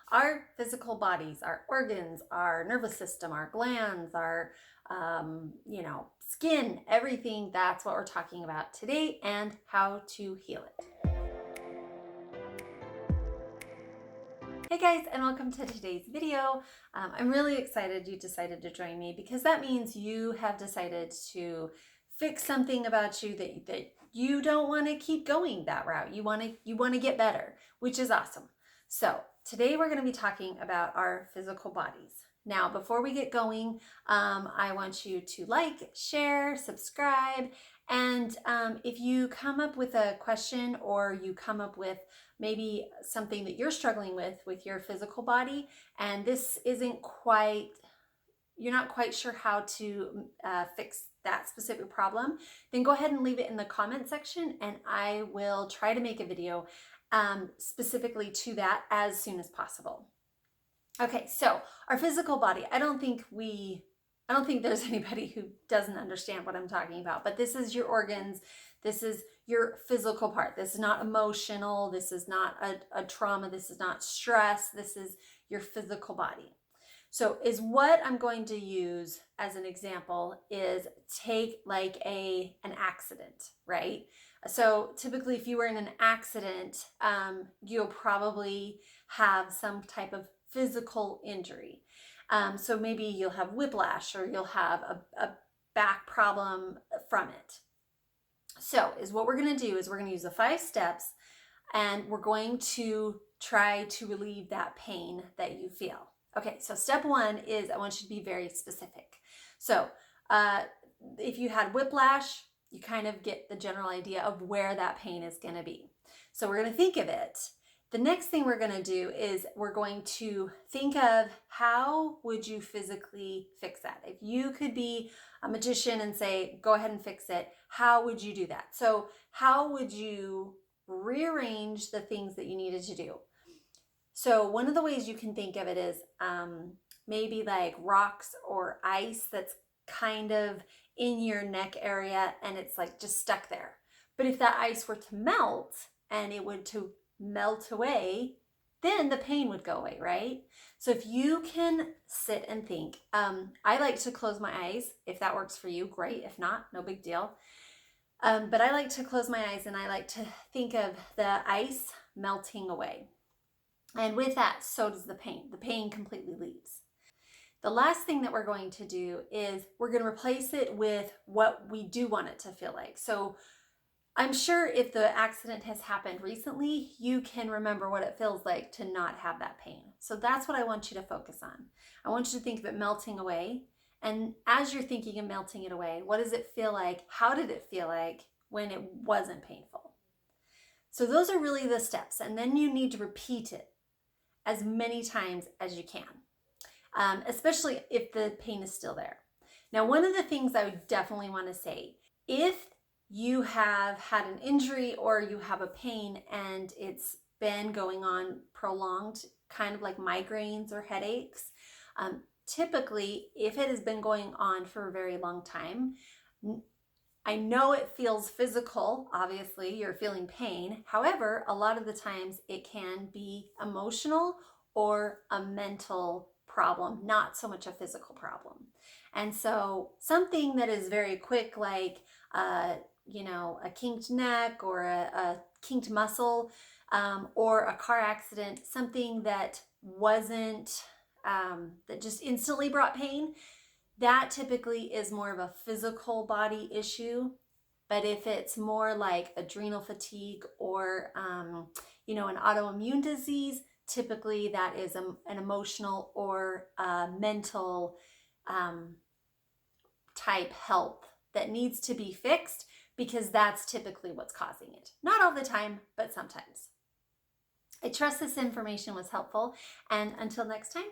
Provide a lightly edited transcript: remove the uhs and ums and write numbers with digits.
our physical bodies, our organs, our nervous system, our glands, our skin, everything. That's what we're talking about today and how to heal it. Hey guys, and welcome to today's video. I'm really excited you decided to join me because that means you have decided to fix something about you that you don't want to keep going that route. You want to get better, which is awesome. So today we're going to be talking about our physical bodies. Now, before we get going, I want you to like, share, subscribe, and if you come up with a question or you come up with maybe something that you're struggling with your physical body, and this isn't quite, you're not quite sure how to fix that specific problem, then go ahead and leave it in the comment section and I will try to make a video specifically to that as soon as possible. Okay, so our physical body, I don't think there's anybody who doesn't understand what I'm talking about, but this is your organs. This is your physical part. This is not emotional. This is not a trauma. This is not stress. This is your physical body. So is what I'm going to use as an example is take like an accident, right? So typically if you were in an accident, you'll probably have some type of physical injury. So maybe you'll have whiplash or you'll have a back problem from it. So is what we're going to do is we're going to use the 5 steps and we're going to try to relieve that pain that you feel. Okay, so step 1 is I want you to be very specific. So if you had whiplash, you kind of get the general idea of where that pain is going to be. So we're going to think of it. The next thing we're going to do is we're going to think of how would you physically fix that? If you could be a magician and say, go ahead and fix it, how would you do that? So how would you rearrange the things that you needed to do? So one of the ways you can think of it is maybe like rocks or ice that's kind of in your neck area and it's like just stuck there. But if that ice were to melt and it would to melt away, then the pain would go away, right? So if you can sit and think, I like to close my eyes. If that works for you, great. If not, no big deal. But I like to close my eyes and I like to think of the ice melting away. And with that, so does the pain. The pain completely leaves. The last thing that we're going to do is we're going to replace it with what we do want it to feel like. So I'm sure if the accident has happened recently, you can remember what it feels like to not have that pain. So that's what I want you to focus on. I want you to think of it melting away. And as you're thinking of melting it away, what does it feel like? How did it feel like when it wasn't painful? So those are really the steps. And then you need to repeat it as many times as you can, especially if the pain is still there. Now, one of the things I would definitely want to say, if you have had an injury or you have a pain and it's been going on prolonged, kind of like migraines or headaches, typically, if it has been going on for a very long time, I know it feels physical, obviously, you're feeling pain. However, a lot of the times it can be emotional or a mental problem, not so much a physical problem. And so something that is very quick, like, a kinked neck or a kinked muscle, or a car accident, something that wasn't, that just instantly brought pain, that typically is more of a physical body issue. But if it's more like adrenal fatigue or, an autoimmune disease, typically that is an emotional or mental type health that needs to be fixed because that's typically what's causing it. Not all the time, but sometimes. I trust this information was helpful. And until next time,